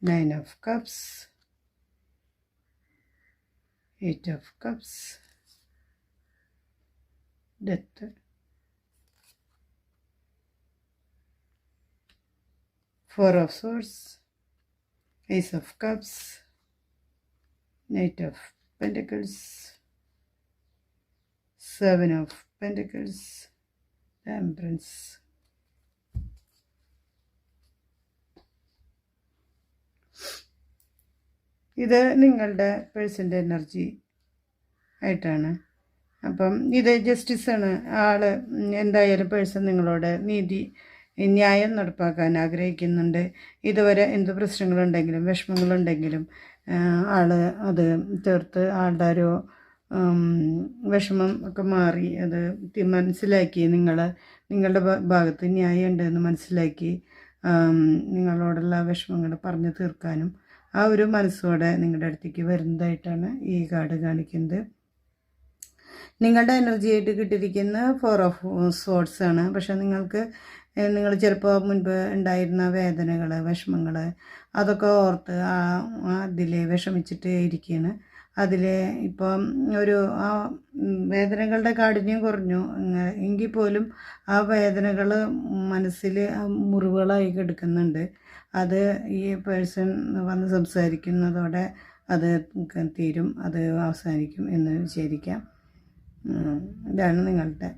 9 of Cups, 8 of Cups, Death, 4 of Swords, Ace of Cups, Knight of Pentacles, 7 of Pentacles, Temperance. ഇത് നിങ്ങളുടെ പേഴ്സൻ്റെ energy ആയിട്ടാണ്. അപ്പം ഇത് ജസ്റ്റിസാണ്. ആള് എന്തായാലും പേഴ്സൺ നിങ്ങളോട് ന്യായം നടപ്പാക്കാൻ ആഗ്രഹിക്കുന്നുണ്ട്. ഇതുവരെ എന്ത് പ്രശ്നങ്ങളുണ്ടെങ്കിലും വിഷമങ്ങളുണ്ടെങ്കിലും ആള് അത് തീർത്ത് ആളുടെ ഒരു വിഷമം ഒക്കെ മാറി അത് മനസ്സിലാക്കി നിങ്ങളുടെ ഭാഗത്ത് ന്യായം ഉണ്ടെന്ന് മനസ്സിലാക്കി നിങ്ങളോടുള്ള വിഷമങ്ങൾ പറഞ്ഞു തീർക്കാനും ആ ഒരു മനസ്സോടെ നിങ്ങളുടെ അടുത്തേക്ക് വരുന്നതായിട്ടാണ് ഈ കാർഡ് കാണിക്കുന്നത്. നിങ്ങളുടെ എനർജി ആയിട്ട് കിട്ടിയിരിക്കുന്ന 4 ഓഫ് സോർഡ്സ് ആണ്. പക്ഷെ നിങ്ങൾ ചിലപ്പോൾ മുൻപ് ഉണ്ടായിരുന്ന വേദനകൾ വിഷമങ്ങൾ അതൊക്കെ ഓർത്ത് അതിൽ വിഷമിച്ചിട്ട് ഇരിക്കുകയാണ്. അതിൽ ഇപ്പം ആ വേദനകളുടെ കാഠിന്യം കുറഞ്ഞു എങ്കിൽ പോലും ആ വേദനകൾ മനസ്സിൽ മുറിവുകളായി കിടക്കുന്നുണ്ട്. അത് ഈ പേഴ്സൺ വന്ന് സംസാരിക്കുന്നതോടെ അത് തീരും, അത് അവസാനിക്കും എന്ന് വിചാരിക്കാം. ഇതാണ് നിങ്ങളുടെ